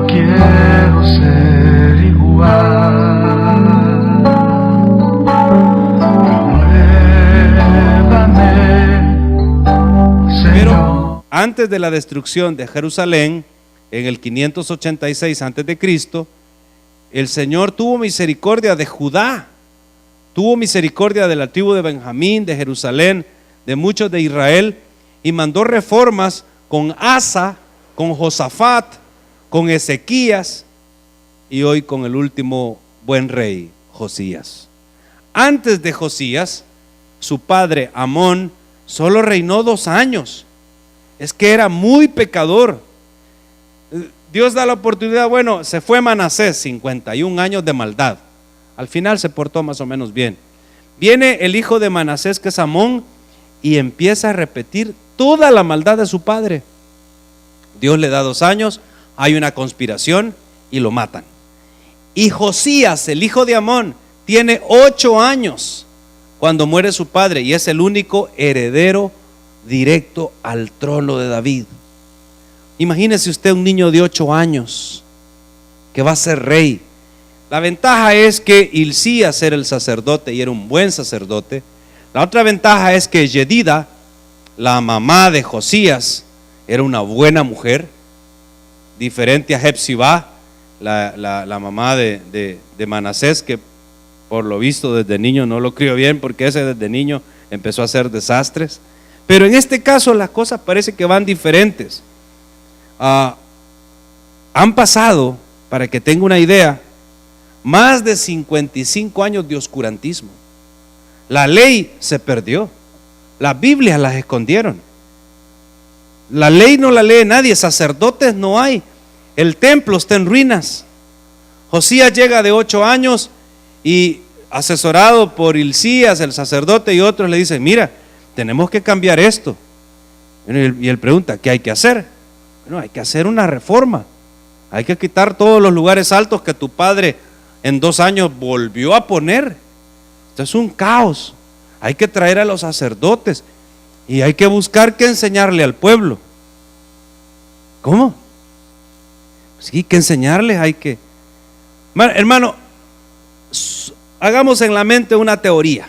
quiero ser igual. Pruébame, Señor. Pero antes de la destrucción de Jerusalén, en el 586 a.C., el Señor tuvo misericordia de Judá, tuvo misericordia de la tribu de Benjamín, de Jerusalén, de muchos de Israel, y mandó reformas con Asa, con Josafat, con Ezequías y hoy con el último buen rey, Josías. Antes de Josías, su padre Amón solo reinó 2 años. Es que era muy pecador. Dios da la oportunidad. Bueno, se fue Manasés, 51 años de maldad. Al final se portó más o menos bien. Viene el hijo de Manasés, que es Amón, y empieza a repetir toda la maldad de su padre. Dios le da 2 años, hay una conspiración y lo matan. Y Josías, el hijo de Amón, tiene 8 años cuando muere su padre y es el único heredero directo al trono de David. Imagínese usted un niño de 8 años que va a ser rey. La ventaja es que Hilcías era el sacerdote y era un buen sacerdote. La otra ventaja es que Yedida, la mamá de Josías, era una buena mujer, diferente a Hepzibá, la mamá de Manasés, que por lo visto desde niño no lo crió bien, porque ese desde niño empezó a hacer desastres. Pero en este caso las cosas parece que van diferentes. Han pasado, para que tenga una idea, más de 55 años de oscurantismo. La ley se perdió, las Biblias las escondieron, la ley no la lee nadie, sacerdotes no hay, el templo está en ruinas. Josías llega de 8 años y asesorado por Hilcías, el sacerdote, y otros le dicen: mira, tenemos que cambiar esto. Y él pregunta: ¿qué hay que hacer? Bueno, hay que hacer una reforma, hay que quitar todos los lugares altos que tu padre en 2 años volvió a poner. Esto es un caos. Hay que traer a los sacerdotes y hay que buscar qué enseñarle al pueblo. ¿Cómo? Sí, que enseñarles, hay que. Hermano, hagamos en la mente una teoría.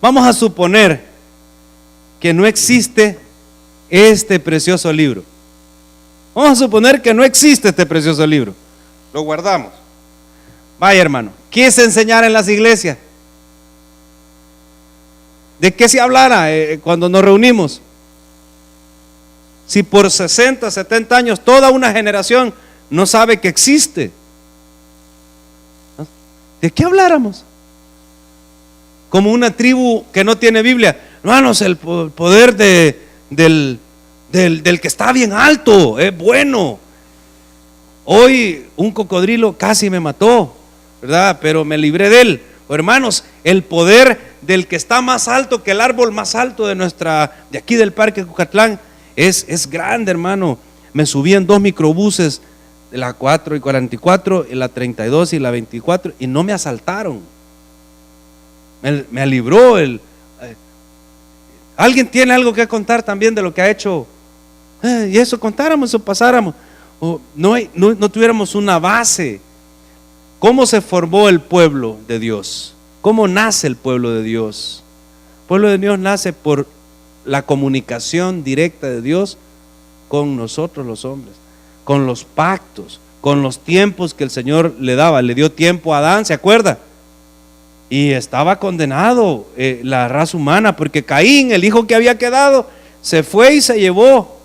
Vamos a suponer que no existe este precioso libro. Vamos a suponer que no existe este precioso libro. Lo guardamos. Vaya, hermano, ¿qué es enseñar en las iglesias? ¿De qué se hablara cuando nos reunimos? Si por 60, 70 años toda una generación no sabe que existe, ¿de qué habláramos? Como una tribu que no tiene Biblia. Hermanos, el poder del que está bien alto es bueno. Hoy un cocodrilo casi me mató, ¿verdad? Pero me libré de él. Hermanos, el poder del que está más alto que el árbol más alto de aquí del Parque Cucatlán es grande, hermano. Me subí en 2 microbuses, de la 4 y 44, y la 32 y la 24, y no me asaltaron. Me libró ¿Alguien tiene algo que contar también de lo que ha hecho? Y eso contáramos o pasáramos. No tuviéramos una base. ¿Cómo se formó el pueblo de Dios? ¿Cómo nace el pueblo de Dios? El pueblo de Dios nace por la comunicación directa de Dios con nosotros los hombres, con los pactos, con los tiempos que el Señor le daba. Le dio tiempo a Adán, ¿se acuerda? Y estaba condenado la raza humana, porque Caín, el hijo que había quedado, se fue y se llevó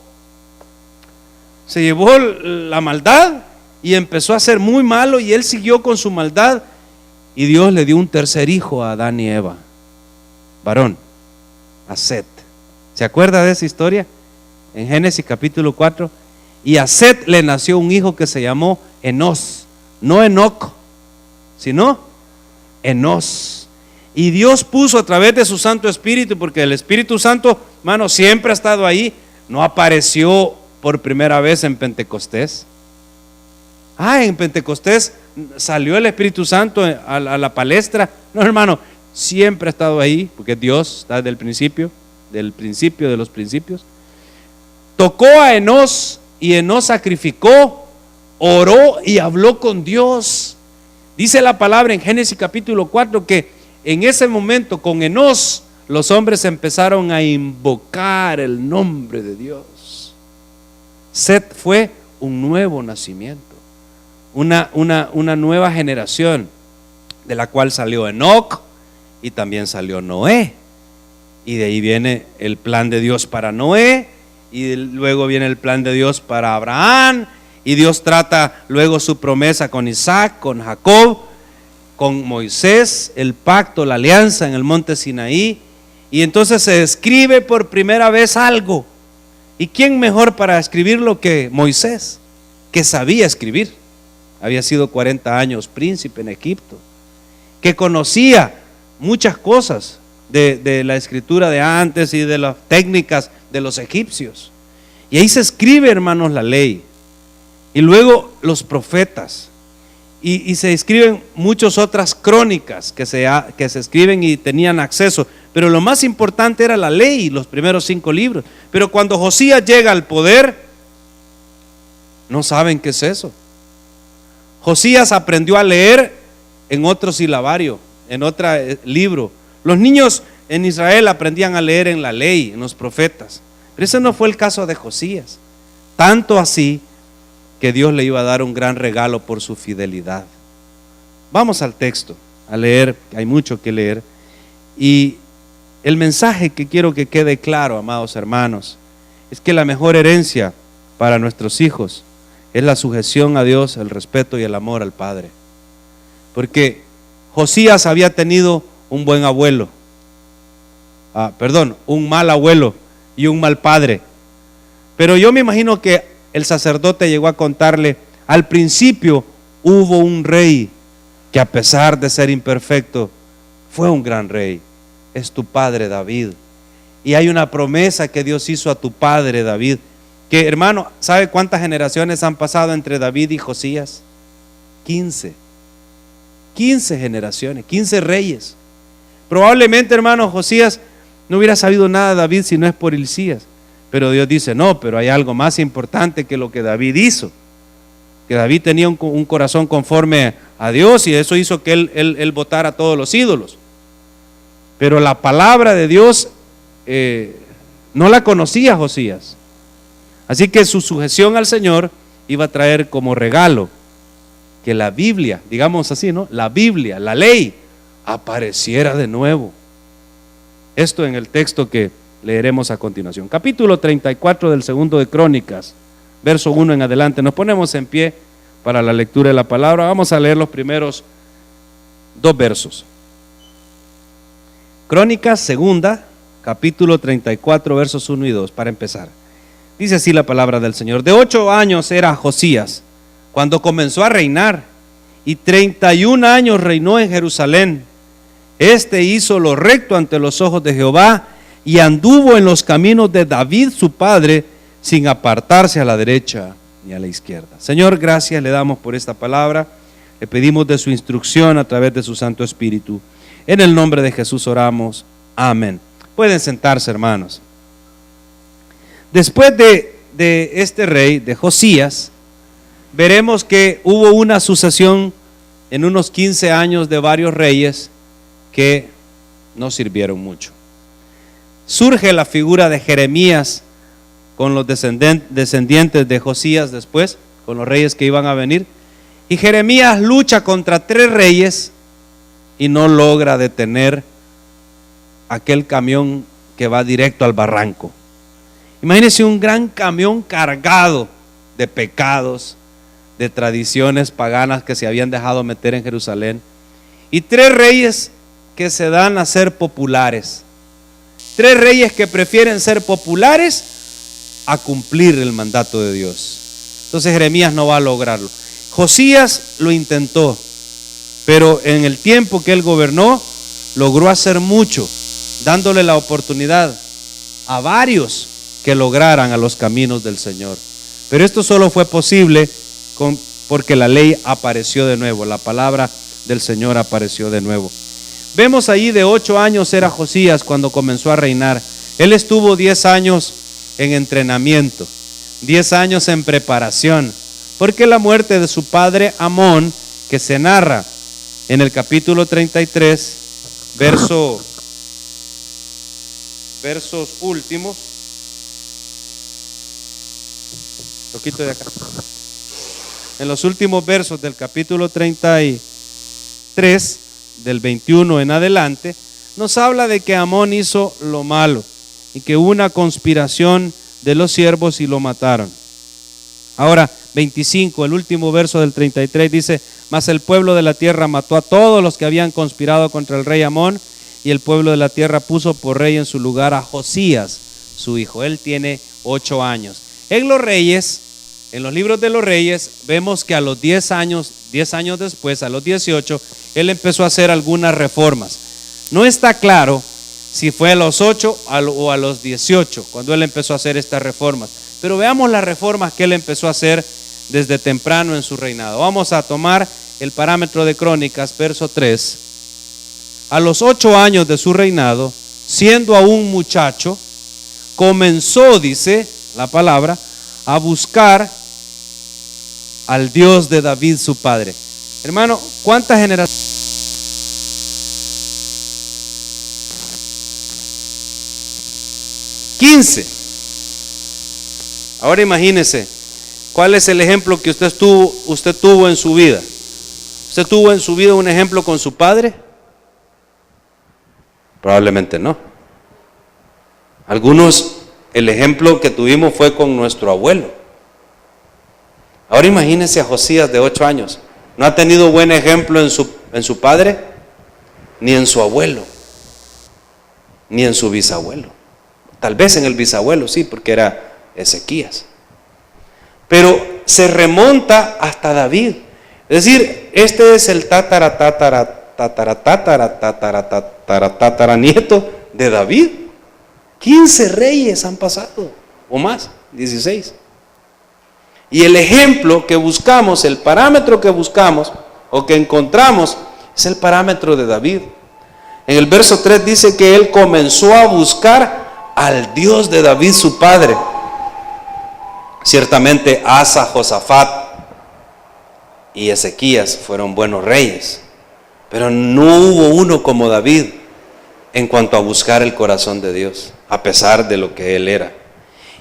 la maldad y empezó a ser muy malo, y él siguió con su maldad, y Dios le dio un tercer hijo a Adán y Eva, varón, a Set. ¿Se acuerda de esa historia? En Génesis capítulo 4. Y a Set le nació un hijo que se llamó Enos, no Enoc, sino Enos. Y Dios puso a través de su Santo Espíritu, porque el Espíritu Santo, hermano, siempre ha estado ahí, no apareció por primera vez en Pentecostés. En Pentecostés salió el Espíritu Santo a la palestra. No, hermano, siempre ha estado ahí, porque Dios está desde el principio, de los principios. Tocó a Enos, y Enos sacrificó oró y habló con Dios. Dice la palabra en Génesis capítulo 4 que en ese momento con Enós los hombres empezaron a invocar el nombre de Dios. Set fue un nuevo nacimiento, una nueva generación, de la cual salió Enoc y también salió Noé. Y de ahí viene el plan de Dios para Noé, y luego viene el plan de Dios para Abraham, y Dios trata luego su promesa con Isaac, con Jacob, con Moisés, el pacto, la alianza en el monte Sinaí. Y entonces se escribe por primera vez algo. ¿Y quién mejor para escribirlo que Moisés, que sabía escribir? Había sido 40 años príncipe en Egipto, que conocía muchas cosas de la escritura de antes y de las técnicas de los egipcios. Y ahí se escribe, hermanos, la ley. Y luego los profetas. Y se escriben muchas otras crónicas que se escriben y tenían acceso. Pero lo más importante era la ley, los primeros 5 libros. Pero cuando Josías llega al poder, no saben qué es eso. Josías aprendió a leer en otro silabario, en otro libro. Los niños en Israel aprendían a leer en la ley, en los profetas. Pero ese no fue el caso de Josías. Tanto así que Dios le iba a dar un gran regalo por su fidelidad. Vamos al texto, a leer, hay mucho que leer. Y el mensaje que quiero que quede claro, amados hermanos, es que la mejor herencia para nuestros hijos es la sujeción a Dios, el respeto y el amor al Padre. Porque Josías había tenido un buen abuelo, un mal abuelo y un mal padre. Pero yo me imagino que el sacerdote llegó a contarle, al principio hubo un rey que a pesar de ser imperfecto, fue un gran rey. Es tu padre David. Y hay una promesa que Dios hizo a tu padre David. Que, hermano, ¿sabe cuántas generaciones han pasado entre David y Josías? 15 generaciones, 15 reyes. Probablemente, hermano, Josías no hubiera sabido nada de David si no es por Hilcías. Pero Dios dice, no, pero hay algo más importante que lo que David hizo. Que David tenía un corazón conforme a Dios, y eso hizo que él botara a todos los ídolos. Pero la palabra de Dios no la conocía Josías. Así que su sujeción al Señor iba a traer como regalo que la Biblia, digamos así, ¿no? La Biblia, la ley, apareciera de nuevo. Esto en el texto que leeremos a continuación. Capítulo 34 del segundo de Crónicas, verso 1 en adelante. Nos ponemos en pie para la lectura de la palabra. Vamos a leer los primeros 2 versos. Crónicas segunda, capítulo 34, versos 1 y 2, para empezar. Dice así la palabra del Señor. De 8 años era Josías cuando comenzó a reinar, y 31 años reinó en Jerusalén. Este hizo lo recto ante los ojos de Jehová, y anduvo en los caminos de David su padre, sin apartarse a la derecha ni a la izquierda. Señor, gracias le damos por esta palabra. Le pedimos de su instrucción a través de su Santo Espíritu. En el nombre de Jesús oramos. Amén. Pueden sentarse, hermanos. Después de este rey, de Josías, veremos que hubo una sucesión en unos 15 años de varios reyes que no sirvieron mucho. Surge la figura de Jeremías con los descendientes de Josías después, con los reyes que iban a venir. Y Jeremías lucha contra 3 reyes y no logra detener aquel camión que va directo al barranco. Imagínense un gran camión cargado de pecados, de tradiciones paganas que se habían dejado meter en Jerusalén, y 3 reyes que se dan a ser populares. 3 reyes que prefieren ser populares a cumplir el mandato de Dios. Entonces Jeremías no va a lograrlo. Josías lo intentó, pero en el tiempo que él gobernó logró hacer mucho, dándole la oportunidad a varios que lograran a los caminos del Señor. Pero esto solo fue posible porque la ley apareció de nuevo, la palabra del Señor apareció de nuevo. Vemos ahí de 8 años era Josías cuando comenzó a reinar. Él estuvo 10 años en entrenamiento, 10 años en preparación porque la muerte de su padre Amón, que se narra en el capítulo 33, versos últimos, lo quito de acá. En los últimos versos del capítulo 33, del 21 en adelante, nos habla de que Amón hizo lo malo y que hubo una conspiración de los siervos y lo mataron. Ahora, 25, el último verso del 33 dice: mas el pueblo de la tierra mató a todos los que habían conspirado contra el rey Amón, y el pueblo de la tierra puso por rey en su lugar a Josías, su hijo. Él tiene 8 años. En los reyes, en los libros de los reyes, vemos que a los 10 años después, a los 18, él empezó a hacer algunas reformas. No está claro si fue a los 8 o a los 18 cuando él empezó a hacer estas reformas, pero veamos las reformas que él empezó a hacer desde temprano en su reinado. Vamos a tomar el parámetro de Crónicas, verso 3. A los 8 años de su reinado, siendo aún muchacho, comenzó, dice la palabra, a buscar al Dios de David su padre. Hermano, ¿cuántas generaciones? 15. Ahora imagínese, ¿cuál es el ejemplo que usted tuvo en su vida? ¿Usted tuvo en su vida un ejemplo con su padre? Probablemente no. Algunos, el ejemplo que tuvimos fue con nuestro abuelo. Ahora imagínese a Josías de 8 años. ¿No ha tenido buen ejemplo en su padre? Ni en su abuelo, ni en su bisabuelo. Tal vez en el bisabuelo, sí, porque era Ezequías. Pero se remonta hasta David. Es decir, este es el tataranieto de David. 15 reyes han pasado, o más, 16. Y el ejemplo que buscamos, el parámetro que buscamos o que encontramos es el parámetro de David. En el verso 3 dice que él comenzó a buscar al Dios de David su padre. Ciertamente Asa, Josafat y Ezequías fueron buenos reyes, pero no hubo uno como David en cuanto a buscar el corazón de Dios, a pesar de lo que él era.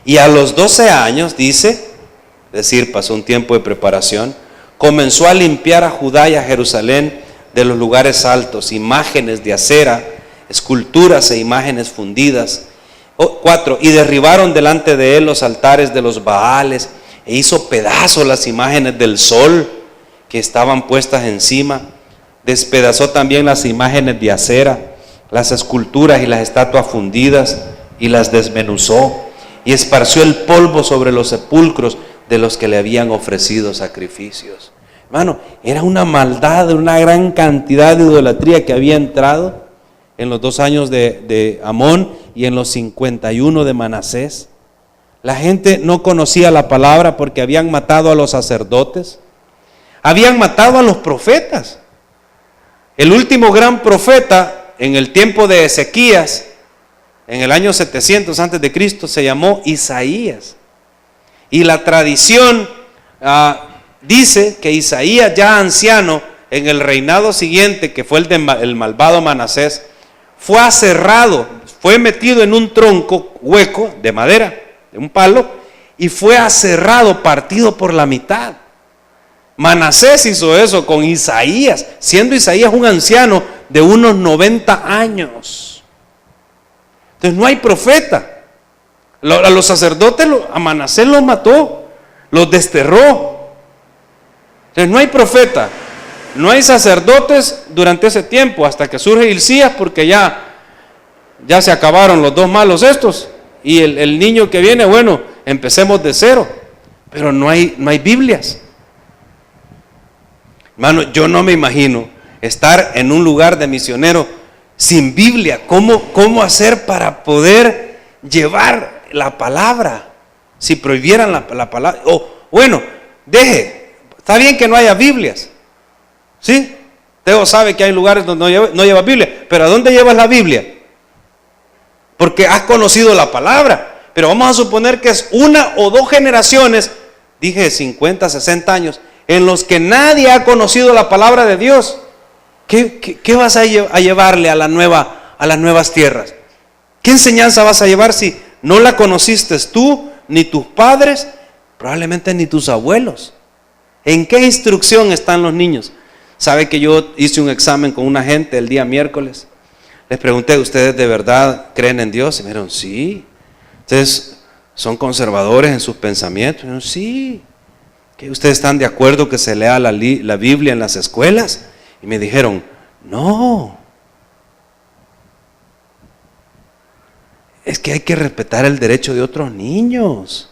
Y a los 12 años, dice, es decir, pasó un tiempo de preparación, comenzó a limpiar a Judá y a Jerusalén de los lugares altos, imágenes de acera, esculturas e imágenes fundidas. 4, y derribaron delante de él los altares de los Baales, e hizo pedazos las imágenes del sol que estaban puestas encima. Despedazó también las imágenes de acera, las esculturas y las estatuas fundidas, y las desmenuzó, y esparció el polvo sobre los sepulcros de los que le habían ofrecido sacrificios. Hermano, era una maldad, una gran cantidad de idolatría que había entrado en los 2 años de Amón y en los 51 de Manasés. La gente no conocía la palabra porque habían matado a los sacerdotes, habían matado a los profetas. El último gran profeta en el tiempo de Ezequías, en el año 700 antes de Cristo, se llamó Isaías. Y la tradición dice que Isaías, ya anciano, en el reinado siguiente, que fue el malvado Manasés, fue aserrado, fue metido en un tronco hueco de madera, de un palo, y fue aserrado, partido por la mitad. Manasés hizo eso con Isaías, siendo Isaías un anciano de unos 90 años. Entonces no hay profeta. A los sacerdotes, a Manasés los mató, los desterró. Entonces no hay profeta, no hay sacerdotes durante ese tiempo, hasta que surge Hilcías, porque ya se acabaron los 2 malos estos, y el niño que viene, bueno, empecemos de cero, pero no hay Biblias. Hermano, yo no me imagino estar en un lugar de misionero sin Biblia. ¿Cómo hacer para poder llevar la palabra? Si prohibieran la palabra, bueno, está bien que no haya Biblias, ¿sí? Teo sabe que hay lugares donde no lleva Biblia, pero ¿a dónde llevas la Biblia? Porque has conocido la palabra, pero vamos a suponer que es 1 o 2 generaciones dije 50, 60 años, en los que nadie ha conocido la palabra de Dios, ¿qué vas a llevarle a las nuevas tierras? ¿Qué enseñanza vas a llevar si no la conociste tú, ni tus padres, probablemente ni tus abuelos? ¿En qué instrucción están los niños? ¿Sabe que yo hice un examen con una gente el día miércoles? Les pregunté, ¿ustedes de verdad creen en Dios? Y me dijeron, sí. ¿Ustedes son conservadores en sus pensamientos? Y me dijeron, sí. ¿Que ustedes están de acuerdo que se lea la Biblia en las escuelas? Y me dijeron, no. Es que hay que respetar el derecho de otros niños.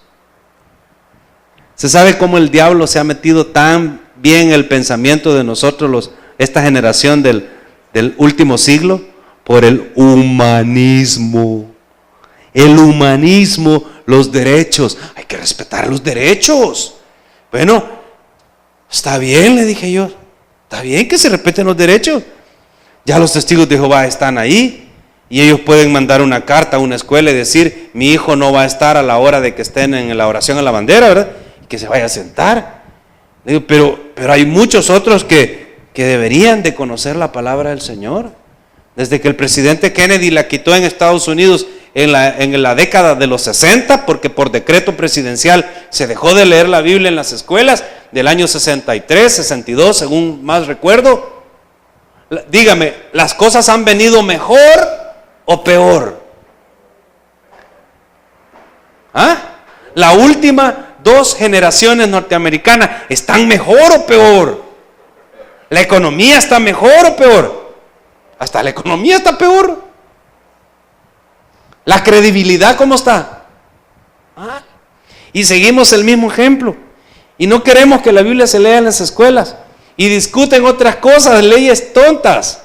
¿Se sabe cómo el diablo se ha metido tan bien en el pensamiento de nosotros, esta generación del último siglo? Por el humanismo. El humanismo, los derechos. Hay que respetar los derechos. Bueno, está bien, le dije yo. Está bien que se respeten los derechos. Ya los testigos de Jehová están ahí. Y ellos pueden mandar una carta a una escuela y decir, mi hijo no va a estar a la hora de que estén en la oración a la bandera, ¿verdad? Y que se vaya a sentar. Le digo, pero hay muchos otros que deberían de conocer la palabra del Señor. Desde que el presidente Kennedy la quitó en Estados Unidos en la década de los 60, porque por decreto presidencial se dejó de leer la Biblia en las escuelas, del año 63, 62, según más recuerdo. Dígame, ¿las cosas han venido mejor o peor? La última 2 generaciones norteamericanas, ¿están mejor o peor? ¿La economía está mejor o peor? Hasta la economía está peor. ¿La credibilidad cómo está? Y seguimos el mismo ejemplo. Y no queremos que la Biblia se lea en las escuelas. Y discuten otras cosas, leyes tontas.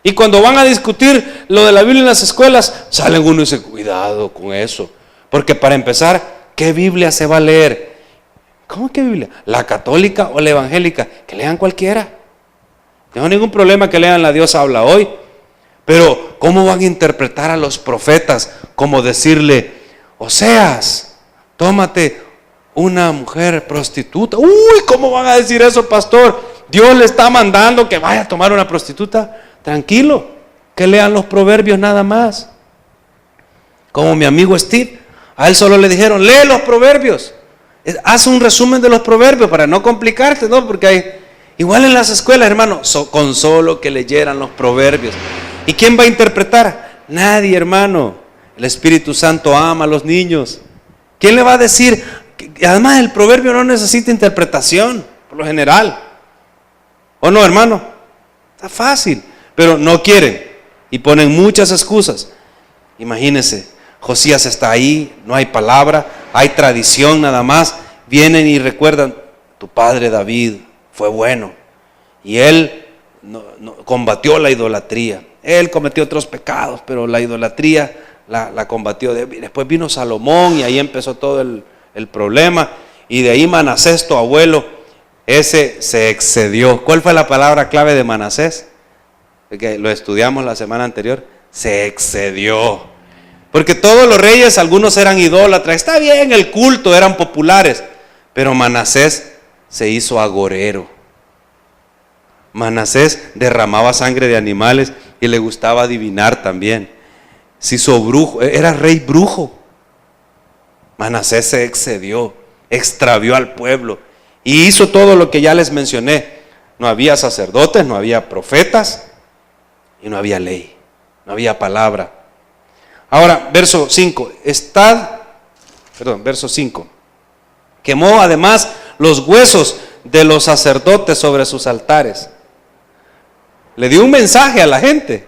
Y cuando van a discutir lo de la Biblia en las escuelas, salen uno y dice, cuidado con eso. Porque para empezar, ¿qué Biblia se va a leer? ¿Cómo que Biblia? ¿La católica o la evangélica? Que lean cualquiera. No hay ningún problema que lean la Dios habla hoy. Pero ¿cómo van a interpretar a los profetas? Como decirle, Oseas, tómate una mujer prostituta. Uy, ¿cómo van a decir eso, pastor? Dios le está mandando que vaya a tomar una prostituta. Tranquilo, que lean los proverbios nada más. Como mi amigo Steve, a él solo le dijeron, lee los proverbios. Haz un resumen de los proverbios para no complicarte, ¿no? Porque hay, igual en las escuelas, hermano, con solo que leyeran los proverbios. ¿Y quién va a interpretar? Nadie, hermano. El Espíritu Santo ama a los niños. ¿Quién le va a decir? Además, el proverbio no necesita interpretación, por lo general. ¿O no, hermano? Está fácil. Pero no quieren y ponen muchas excusas. Imagínense, Josías está ahí, no hay palabra, hay tradición nada más. Vienen y recuerdan, tu padre David fue bueno y él no combatió la idolatría. Él cometió otros pecados, pero la idolatría la combatió. Después vino Salomón y ahí empezó todo el problema. Y de ahí Manasés, tu abuelo, ese se excedió. ¿Cuál fue la palabra clave de Manasés? Que lo estudiamos la semana anterior. Se excedió. Porque todos los reyes, algunos eran idólatras. Está bien, el culto, eran populares. Pero Manasés se hizo agorero. Manasés derramaba sangre de animales y le gustaba adivinar también. Se hizo brujo, era rey brujo. Manasés se excedió, extravió al pueblo y hizo todo lo que ya les mencioné. No había sacerdotes, no había profetas y no había ley, no había palabra. Ahora, verso 5. Verso 5. Quemó además los huesos de los sacerdotes sobre sus altares. Le dio un mensaje a la gente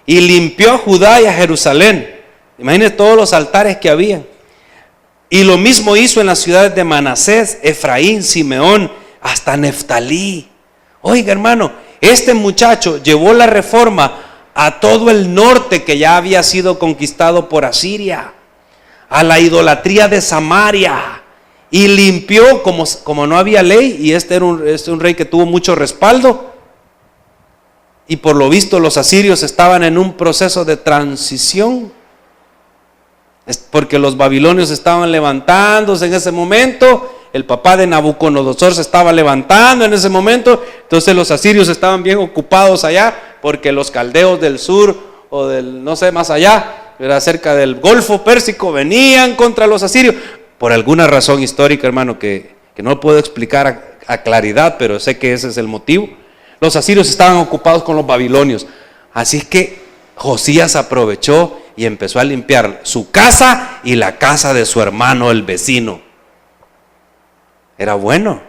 y limpió a Judá y a Jerusalén. Imagínense todos los altares que había. Y lo mismo hizo en las ciudades de Manasés, Efraín, Simeón, hasta Neftalí. Oiga, hermano, este muchacho llevó la reforma a todo el norte que ya había sido conquistado por Asiria, a la idolatría de Samaria, y limpió como no había ley, y este era un rey que tuvo mucho respaldo. Y por lo visto los asirios estaban en un proceso de transición, porque los babilonios estaban levantándose en ese momento el papá de Nabucodonosor se estaba levantando en ese momento. Entonces los asirios estaban bien ocupados allá, porque los caldeos del sur o del no sé más allá, era cerca del Golfo Pérsico, venían contra los asirios por alguna razón histórica, hermano, que no puedo explicar a claridad, pero sé que ese es el motivo. Los asirios estaban ocupados con los babilonios, así que Josías aprovechó y empezó a limpiar su casa y la casa de su hermano, el vecino. Era bueno.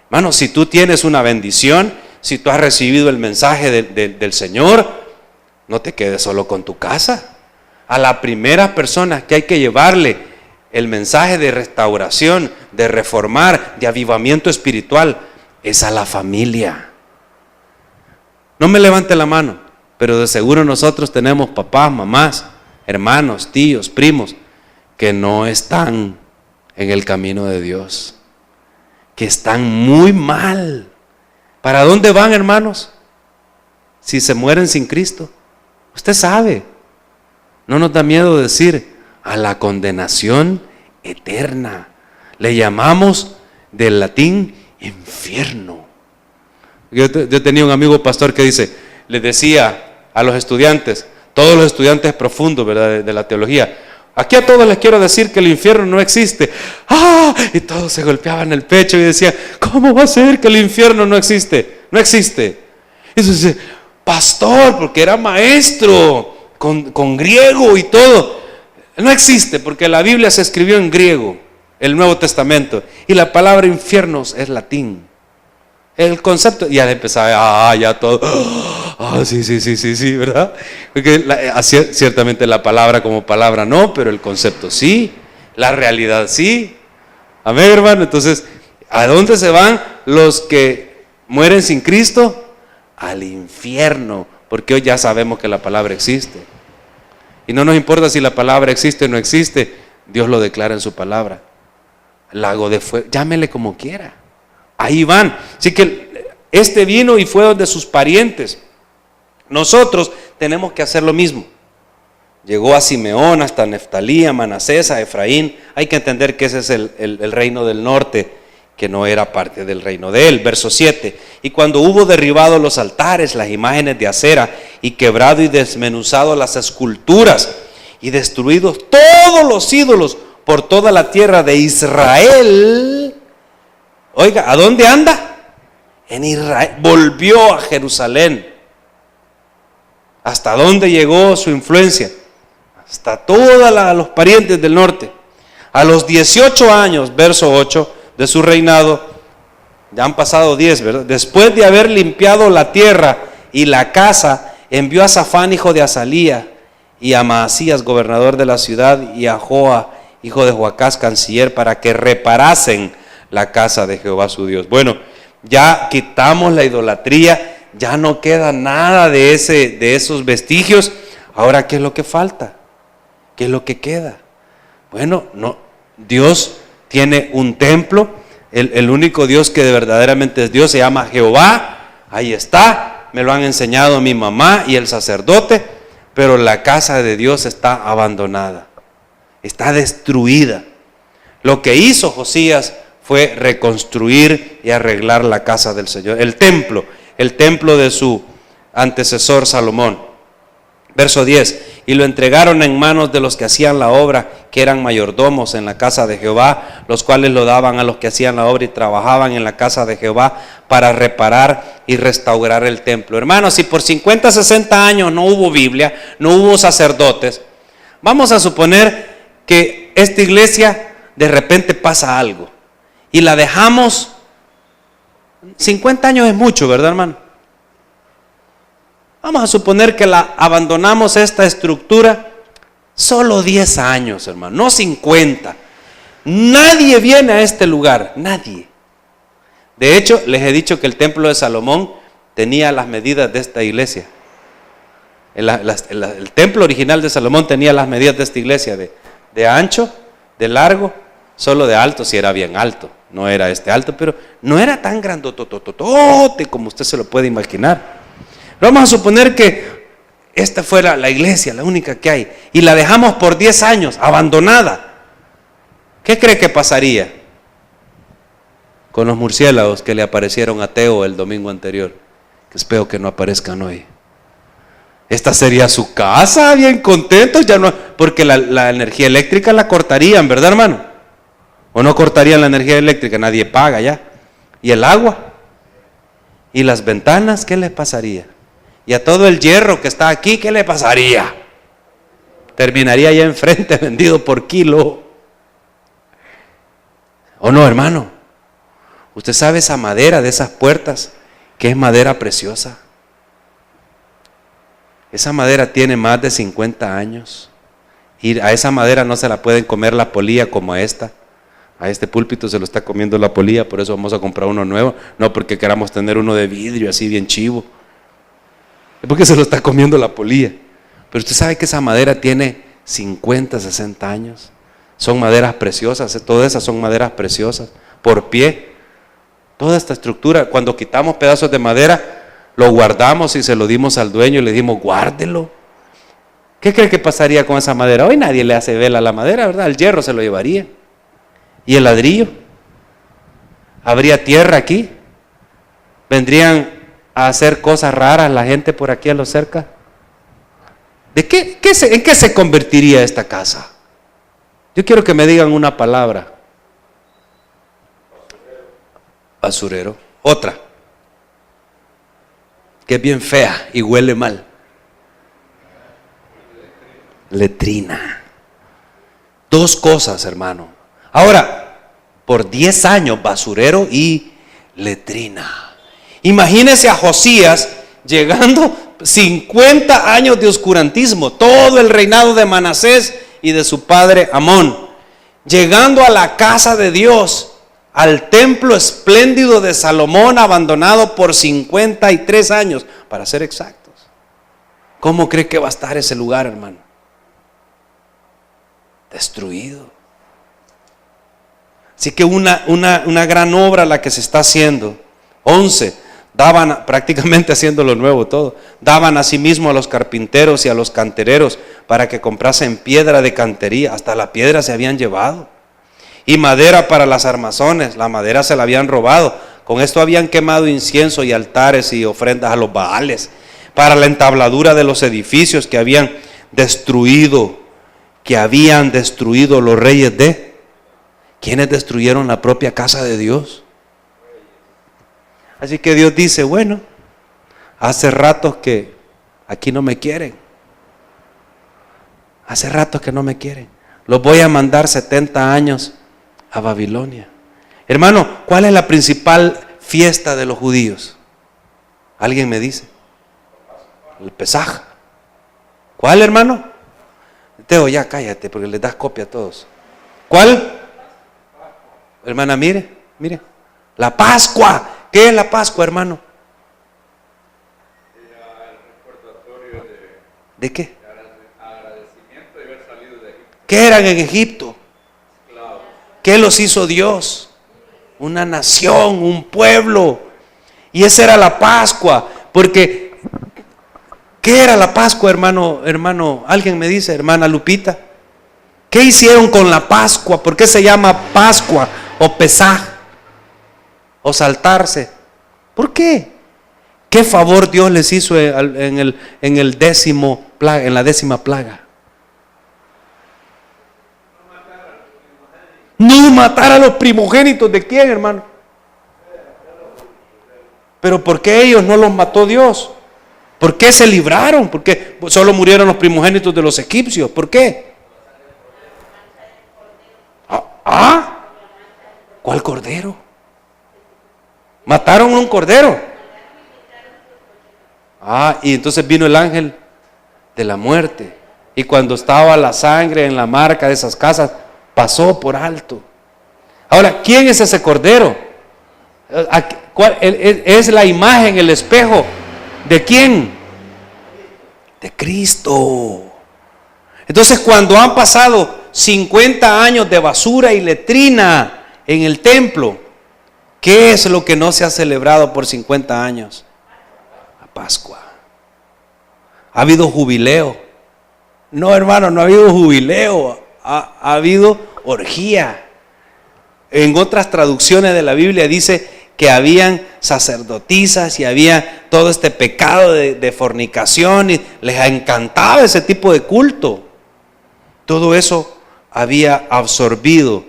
Hermano, si tú tienes una bendición, si tú has recibido el mensaje del Señor, no te quedes solo con tu casa. A la primera persona que hay que llevarle el mensaje de restauración, de reformar, de avivamiento espiritual, es a la familia. No me levante la mano, pero de seguro nosotros tenemos papás, mamás, hermanos, tíos, primos, que no están en el camino de Dios, que están muy mal. ¿Para dónde van, hermanos? Si se mueren sin Cristo, usted sabe. No nos da miedo decir a la condenación eterna. Le llamamos del latín infierno. Yo tenía un amigo pastor que le decía a los estudiantes, todos los estudiantes profundos, ¿verdad?, de la teología, aquí a todos les quiero decir que el infierno no existe. ¡Ah! Y todos se golpeaban el pecho y decían, ¿cómo va a ser que el infierno no existe? No existe. Y eso dice, pastor, porque era maestro con griego y todo. No existe, porque la Biblia se escribió en griego, el Nuevo Testamento, y la palabra infiernos es latín. El concepto, ya empezaba, ya todo, sí, ¿verdad? Porque ciertamente la palabra como palabra no, pero el concepto sí, la realidad sí. Amén, hermano. Entonces, ¿a dónde se van los que mueren sin Cristo? Al infierno, porque hoy ya sabemos que la palabra existe. Y no nos importa si la palabra existe o no existe, Dios lo declara en su palabra. Lago de fuego, llámele como quiera. Ahí van. Así que este vino y fue de sus parientes. Nosotros tenemos que hacer lo mismo. Llegó a Simeón, hasta Neftalí, a Manasés, a Efraín. Hay que entender que ese es el reino del norte, que no era parte del reino de él. Verso 7. Y cuando hubo derribado los altares, las imágenes de acera, y quebrado y desmenuzado las esculturas, y destruidos todos los ídolos por toda la tierra de Israel. Oiga, ¿a dónde anda? En Israel. Volvió a Jerusalén. ¿Hasta dónde llegó su influencia? Hasta todos los parientes del norte. A los 18 años, verso 8, de su reinado, ya han pasado 10, ¿verdad? Después de haber limpiado la tierra y la casa, envió a Safán, hijo de Azalía, y a Maasías, gobernador de la ciudad, y a Joa, hijo de Joacás, canciller, para que reparasen la casa de Jehová su Dios. Bueno, ya quitamos la idolatría, ya no queda nada de esos vestigios. Ahora, ¿qué es lo que falta? ¿Qué es lo que queda? Bueno, no, Dios tiene un templo, el único Dios que verdaderamente es Dios se llama Jehová. Ahí está, me lo han enseñado mi mamá y el sacerdote, pero la casa de Dios está abandonada, está destruida. Lo que hizo Josías fue reconstruir y arreglar la casa del Señor, el templo de su antecesor Salomón. Verso 10, y lo entregaron en manos de los que hacían la obra, que eran mayordomos en la casa de Jehová, los cuales lo daban a los que hacían la obra y trabajaban en la casa de Jehová para reparar y restaurar el templo. Hermanos, si por 50, 60 años no hubo Biblia, no hubo sacerdotes, vamos a suponer que esta iglesia de repente pasa algo y la dejamos. 50 años es mucho, ¿verdad, hermano? Vamos a suponer que la abandonamos, esta estructura, solo 10 años, hermano, no 50. Nadie viene a este lugar, nadie. De hecho, les he dicho que el templo de Salomón tenía las medidas de esta iglesia. El templo original de Salomón tenía las medidas de esta iglesia, de ancho, de largo, solo de alto, si era bien alto. No era alto, pero no era tan grandotototote como usted se lo puede imaginar. Vamos a suponer que esta fuera la iglesia, la única que hay, y la dejamos por 10 años, abandonada. ¿Qué cree que pasaría? con los murciélagos que le aparecieron a Teo el domingo anterior, que espero que no aparezcan hoy. Esta sería su casa, bien contentos, ya no, porque la energía eléctrica la cortarían, ¿verdad, hermano? ¿O no cortarían la energía eléctrica? Nadie paga ya. ¿Y el agua? ¿Y las ventanas? ¿Qué les pasaría? ¿Y a todo el hierro que está aquí, qué le pasaría? Terminaría allá enfrente vendido por kilo. ¿O no, hermano? Usted sabe esa madera de esas puertas, que es madera preciosa. Esa madera tiene más de 50 años. Y a esa madera no se la pueden comer la polilla como a esta. A este púlpito se lo está comiendo la polilla, por eso vamos a comprar uno nuevo. No porque queramos tener uno de vidrio así bien chivo. Es porque se lo está comiendo la polilla. Pero usted sabe que esa madera tiene 50, 60 años. Son maderas preciosas, todas esas son maderas preciosas. Por pie. Toda esta estructura, cuando quitamos pedazos de madera, lo guardamos y se lo dimos al dueño y le dimos, guárdelo. ¿Qué cree que pasaría con esa madera? Hoy nadie le hace vela a la madera, ¿verdad? El hierro se lo llevaría. ¿Y el ladrillo? ¿Habría tierra aquí? ¿Vendrían a hacer cosas raras la gente por aquí a lo cerca? ¿En qué se convertiría esta casa? Yo quiero que me digan una palabra. Basurero. Otra, que es bien fea y huele mal. Letrina. Dos cosas, hermano. Ahora, por 10 años, basurero y letrina. Imagínese a Josías llegando 50 años de oscurantismo, todo el reinado de Manasés y de su padre Amón, llegando a la casa de Dios, al templo espléndido de Salomón, abandonado por 53 años, para ser exactos. ¿Cómo cree que va a estar ese lugar, hermano? Destruido. Así que una gran obra la que se está haciendo. 11, daban, prácticamente haciendo lo nuevo todo, daban asimismo a los carpinteros y a los cantereros para que comprasen piedra de cantería, hasta la piedra se habían llevado, y madera para las armazones, la madera se la habían robado. Con esto habían quemado incienso y altares y ofrendas a los baales, para la entabladura de los edificios que habían destruido los reyes de... ¿Quiénes destruyeron la propia casa de Dios? Así que Dios dice, bueno, hace ratos que aquí no me quieren. Hace ratos que no me quieren. Los voy a mandar 70 años a Babilonia. Hermano, ¿cuál es la principal fiesta de los judíos? ¿Alguien me dice? El Pesaj. ¿Cuál, hermano? Teo, ya cállate porque les das copia a todos. ¿Cuál? Hermana, mire. La Pascua. ¿Qué es la Pascua, hermano? ¿De qué? Agradecimiento de haber salido de Egipto. ¿Qué eran en Egipto? ¿Qué los hizo Dios? Una nación, un pueblo. Y esa era la Pascua. Porque, ¿qué era la Pascua, hermano? Alguien me dice, hermana Lupita. ¿Qué hicieron con la Pascua? ¿Por qué se llama Pascua o Pesaj? O saltarse. ¿Por qué? ¿Qué favor Dios les hizo en la 10ª plaga? No matar a los primogénitos. ¿De quién, hermano? Pero ¿por qué ellos no los mató Dios? ¿Por qué se libraron? ¿Por qué solo murieron los primogénitos de los egipcios? ¿Por qué? ¿Cuál cordero? Mataron a un cordero. Y entonces vino el ángel de la muerte. Y cuando estaba la sangre en la marca de esas casas, pasó por alto. Ahora, ¿quién es ese cordero? Es la imagen, el espejo. ¿De quién? De Cristo. Entonces, cuando han pasado 50 años de basura y letrina en el templo, ¿qué es lo que no se ha celebrado por 50 años? La Pascua. ¿Ha habido jubileo? No, hermano, no ha habido jubileo. Ha habido orgía. En otras traducciones de la Biblia dice que habían sacerdotisas y había todo este pecado de fornicación y les encantaba ese tipo de culto. Todo eso había absorbido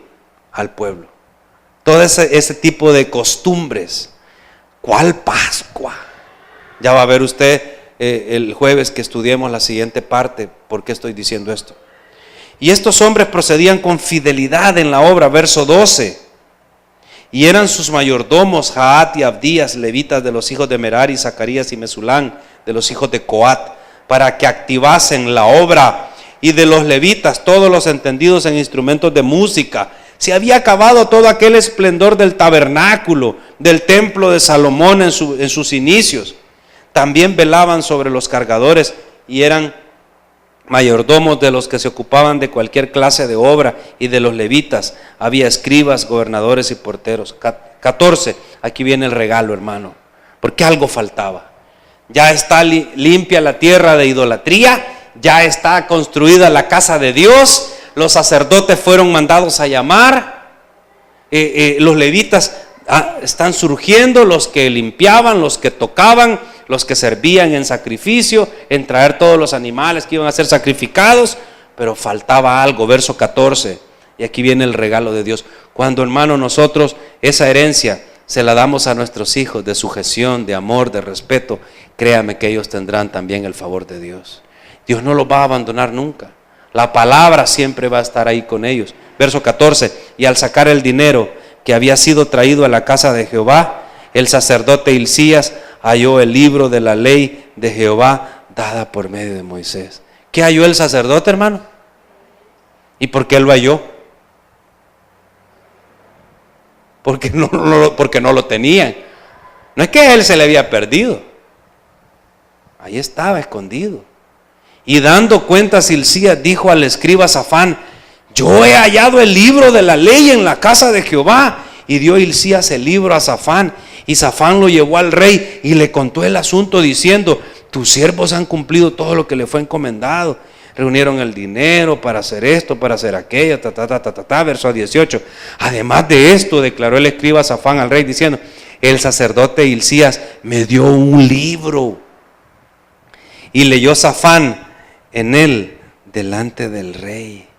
al pueblo. Todo ese tipo de costumbres. ¿Cuál Pascua? Ya va a ver usted el jueves que estudiemos la siguiente parte. ¿Por qué estoy diciendo esto? Y estos hombres procedían con fidelidad en la obra, verso 12. Y eran sus mayordomos Jaat y Abdías, levitas de los hijos de Merari, Zacarías y Mesulán, de los hijos de Coat, para que activasen la obra. Y de los levitas, todos los entendidos en instrumentos de música. Se había acabado todo aquel esplendor del tabernáculo, del templo de Salomón en sus inicios. También velaban sobre los cargadores y eran mayordomos de los que se ocupaban de cualquier clase de obra, y de los levitas había escribas, gobernadores y porteros. 14, aquí viene el regalo, hermano, porque algo faltaba. Ya está limpia la tierra de idolatría, ya está construida la casa de Dios, los sacerdotes fueron mandados a llamar, los levitas están surgiendo, los que limpiaban, los que tocaban, los que servían en sacrificio, en traer todos los animales que iban a ser sacrificados, pero faltaba algo, verso 14, y aquí viene el regalo de Dios. Cuando, hermano, nosotros esa herencia se la damos a nuestros hijos de sujeción, de amor, de respeto, créame que ellos tendrán también el favor de Dios. Dios no los va a abandonar nunca. La palabra siempre va a estar ahí con ellos. Verso 14, y al sacar el dinero que había sido traído a la casa de Jehová, el sacerdote Hilcías halló el libro de la ley de Jehová dada por medio de Moisés. ¿Qué halló el sacerdote, hermano? ¿Y por qué lo halló? Porque no lo tenían. No es que a él se le había perdido. Ahí estaba escondido. Y dando cuentas, Hilcías dijo al escriba Safán: yo he hallado el libro de la ley en la casa de Jehová. Y dio Hilcías el libro a Safán, y Safán lo llevó al rey y le contó el asunto diciendo: tus siervos han cumplido todo lo que le fue encomendado. Reunieron el dinero para hacer esto, para hacer aquello, verso 18. Además de esto, declaró el escriba Safán al rey diciendo: el sacerdote Hilcías me dio un libro. Y leyó Safán en él delante del rey.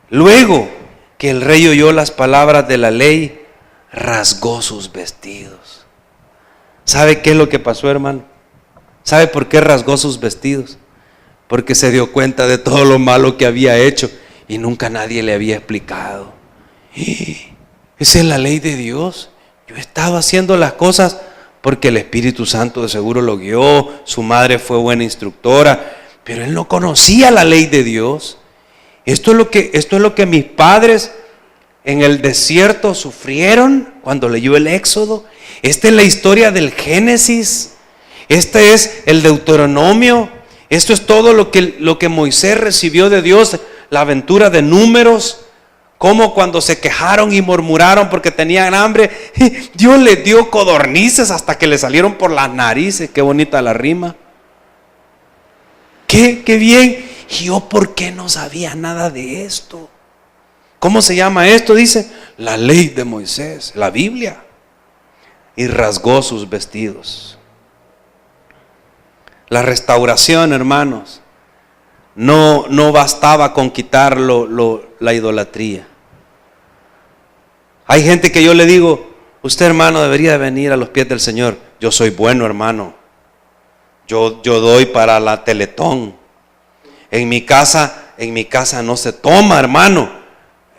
Luego que el rey oyó las palabras de la ley, rasgó sus vestidos. ¿Sabe qué es lo que pasó, hermano? ¿Sabe por qué rasgó sus vestidos? Porque se dio cuenta de todo lo malo que había hecho y nunca nadie le había explicado. Esa es la ley de Dios. Yo estaba haciendo las cosas porque el Espíritu Santo de seguro lo guió, su madre fue buena instructora, pero él no conocía la ley de Dios. Esto es lo que mis padres en el desierto sufrieron cuando leyó el Éxodo. Esta es la historia del Génesis. Este es el Deuteronomio. Esto es todo lo que Moisés recibió de Dios. La aventura de Números. Como cuando se quejaron y murmuraron porque tenían hambre, Dios les dio codornices hasta que le salieron por las narices. Qué bonita la rima. Qué bien. ¿Y yo por qué no sabía nada de esto? ¿Cómo se llama esto? Dice, la ley de Moisés, la Biblia. Y rasgó sus vestidos. La restauración, hermanos, no bastaba con quitar la idolatría. Hay gente que yo le digo: usted, hermano, debería venir a los pies del Señor. Yo soy bueno, hermano. Yo doy para la Teletón. En mi casa no se toma, hermano.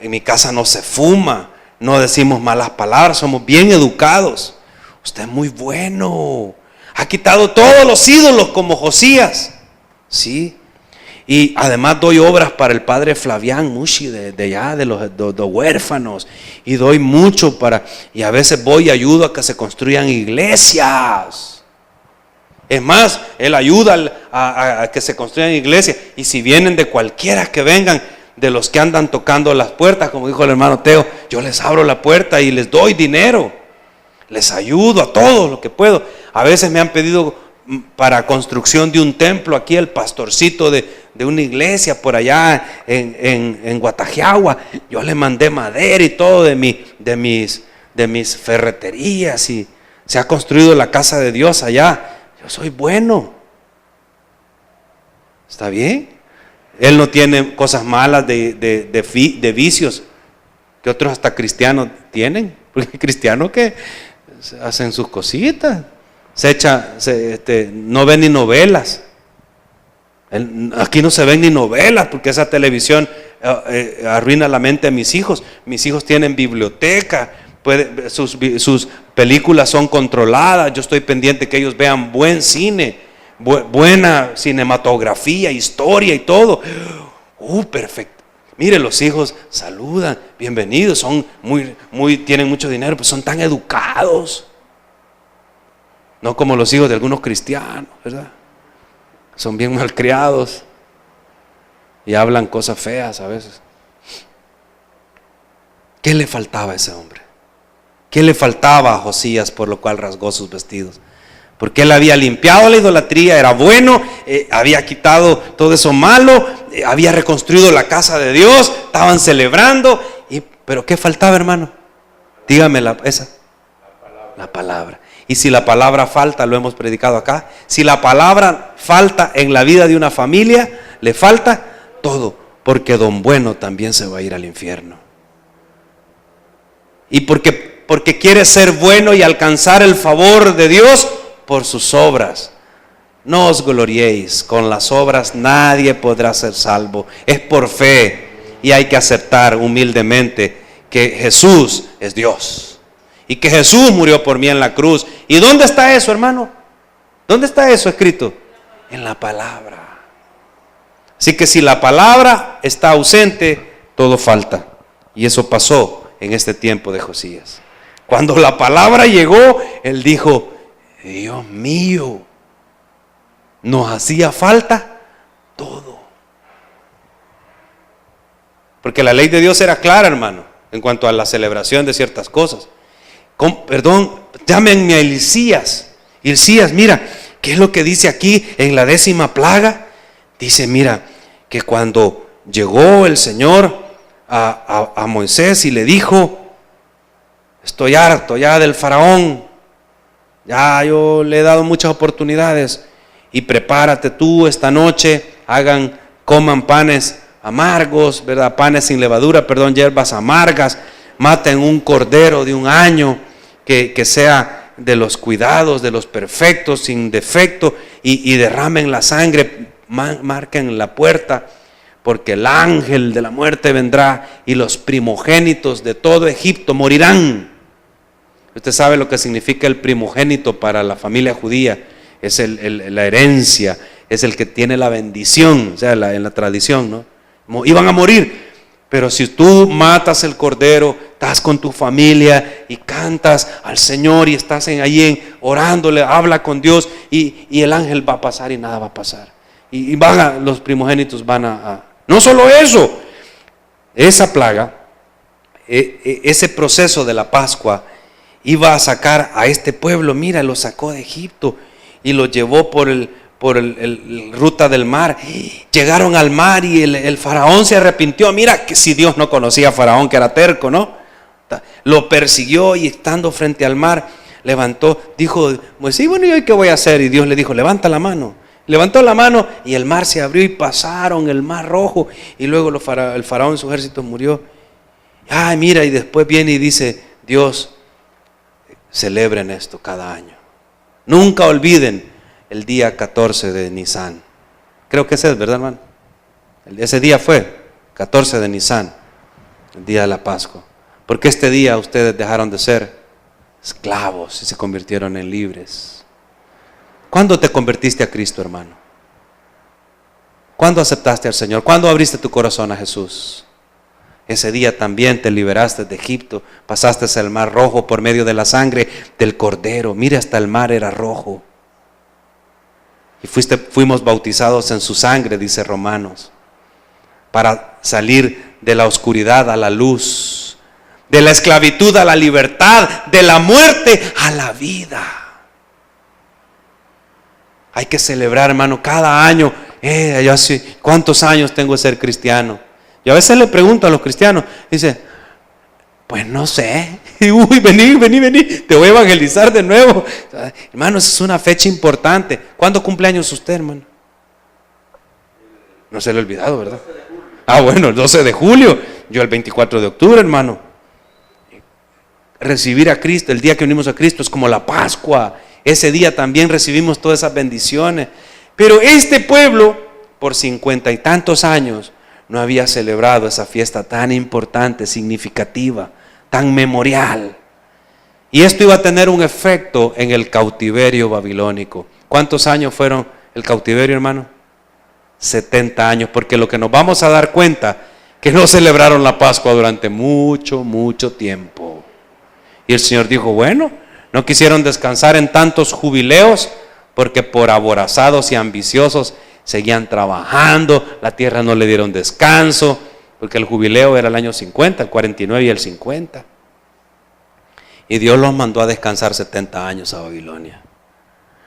En mi casa no se fuma. No decimos malas palabras. Somos bien educados. Usted es muy bueno. Ha quitado todos los ídolos como Josías. Sí. Y además doy obras para el padre Flavián Mushi de allá, de los huérfanos. Y doy mucho y a veces voy y ayudo a que se construyan iglesias. Es más, él ayuda a que se construyan iglesias. Y si vienen de cualquiera que vengan, de los que andan tocando las puertas, como dijo el hermano Teo, yo les abro la puerta y les doy dinero. Les ayudo a todo lo que puedo. A veces me han pedido para construcción de un templo aquí, el pastorcito de de una iglesia por allá en Guatajiagua. Yo le mandé madera y todo de mis ferreterías y se ha construido la casa de Dios allá. Yo soy bueno. ¿Está bien? Él no tiene cosas malas de vicios que otros hasta cristianos tienen. Porque hay cristianos que hacen sus cositas. No ven ni novelas. Aquí no se ven ni novelas porque esa televisión arruina la mente de mis hijos. Mis hijos tienen biblioteca, sus películas son controladas. Yo estoy pendiente que ellos vean buen cine, buena cinematografía, historia y todo. Perfecto. Mire, los hijos saludan, bienvenidos, son tienen mucho dinero, pues son tan educados. No como los hijos de algunos cristianos, ¿verdad? Son bien malcriados y hablan cosas feas a veces. ¿Qué le faltaba a ese hombre? ¿Qué le faltaba a Josías por lo cual rasgó sus vestidos? Porque él había limpiado la idolatría, era bueno, había quitado todo eso malo, había reconstruido la casa de Dios, estaban celebrando. ¿Pero qué faltaba, hermano? Dígame la palabra. Y si la palabra falta, lo hemos predicado acá, si la palabra falta en la vida de una familia, le falta todo, porque don bueno también se va a ir al infierno. Y porque quiere ser bueno y alcanzar el favor de Dios por sus obras. No os gloriéis, con las obras nadie podrá ser salvo. Es por fe y hay que aceptar humildemente que Jesús es Dios. Y que Jesús murió por mí en la cruz. ¿Y dónde está eso, hermano? ¿Dónde está eso escrito? En la palabra. Así que si la palabra está ausente, todo falta. Y eso pasó en este tiempo de Josías. Cuando la palabra llegó, él dijo: Dios mío, nos hacía falta todo. Porque la ley de Dios era clara, hermano, en cuanto a la celebración de ciertas cosas. Llámenme a Hilcías. Hilcías, mira, ¿qué es lo que dice aquí en la 10ª plaga? Dice, mira, que cuando llegó el Señor a Moisés y le dijo: estoy harto ya del faraón, ya yo le he dado muchas oportunidades, y prepárate tú esta noche, coman panes amargos, ¿verdad? Panes sin levadura, hierbas amargas, maten un cordero de 1 año, que sea de los cuidados, de los perfectos, sin defecto, y derramen la sangre, marquen la puerta, porque el ángel de la muerte vendrá y los primogénitos de todo Egipto morirán. Usted sabe lo que significa el primogénito para la familia judía. Es la herencia, es el que tiene la bendición, o sea, en la tradición, ¿no? Iban a morir. Pero si tú matas el cordero, estás con tu familia y cantas al Señor y estás ahí orándole, habla con Dios, y el ángel va a pasar y nada va a pasar. Y los primogénitos van a... No solo eso, esa plaga, ese proceso de la Pascua iba a sacar a este pueblo. Mira, lo sacó de Egipto y lo llevó por el ruta del mar. Llegaron al mar y el faraón se arrepintió. Mira que si Dios no conocía a faraón, que era terco, ¿no? Lo persiguió, y estando frente al mar, dijo: pues sí, bueno, ¿y hoy qué voy a hacer? Y Dios le dijo: levanta la mano. Levantó la mano y el mar se abrió y pasaron el mar rojo, y luego el faraón y su ejército murió. Mira, y después viene y dice Dios: celebren esto cada año. Nunca olviden el día 14 de Nisan. Creo que ese es, ¿verdad, hermano? Ese día fue 14 de Nisan, el día de la Pascua. Porque este día ustedes dejaron de ser esclavos y se convirtieron en libres. ¿Cuándo te convertiste a Cristo, hermano? ¿Cuándo aceptaste al Señor? ¿Cuándo abriste tu corazón a Jesús? Ese día también te liberaste de Egipto, pasaste el mar rojo por medio de la sangre del cordero. Mira, hasta el mar era rojo. Y fuimos bautizados en su sangre, dice Romanos, para salir de la oscuridad a la luz, de la esclavitud a la libertad, de la muerte a la vida. Hay que celebrar, hermano, cada año yo hace ¿cuántos años tengo de ser cristiano? Yo a veces le pregunto a los cristianos, dice, pues no sé. Uy, vení, te voy a evangelizar de nuevo. Hermano, esa es una fecha importante. ¿Cuándo cumple años usted, hermano? No se le ha olvidado, ¿verdad? Bueno, el 12 de julio. Yo el 24 de octubre, hermano. Recibir a Cristo, el día que unimos a Cristo es como la Pascua. Ese día también recibimos todas esas bendiciones. Pero este pueblo, por 50 y tantos años, no había celebrado esa fiesta tan importante, significativa, tan memorial. Y esto iba a tener un efecto en el cautiverio babilónico. ¿Cuántos años fueron el cautiverio, hermano? 70 años, porque lo que nos vamos a dar cuenta, que no celebraron la Pascua durante mucho tiempo. Y el Señor dijo, bueno, no quisieron descansar en tantos jubileos, porque por aborazados y ambiciosos seguían trabajando, la tierra no le dieron descanso, porque el jubileo era el año 50, el 49 y el 50. Y Dios los mandó a descansar 70 años a Babilonia.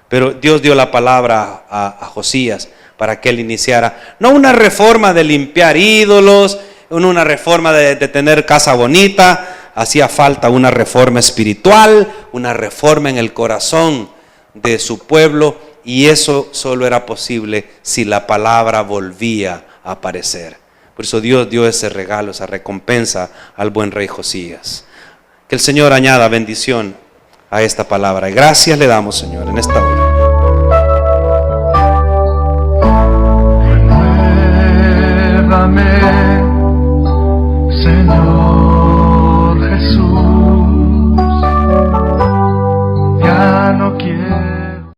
Pero Dios dio la palabra a Josías para que él iniciara, no una reforma de limpiar ídolos, no una reforma de tener casa bonita, hacía falta una reforma espiritual, una reforma en el corazón de su pueblo, y eso solo era posible si la palabra volvía a aparecer. Por eso Dios dio ese regalo, esa recompensa al buen rey Josías. Que el Señor añada bendición a esta palabra. Y gracias le damos, Señor, en esta hora. Renuévame, Señor.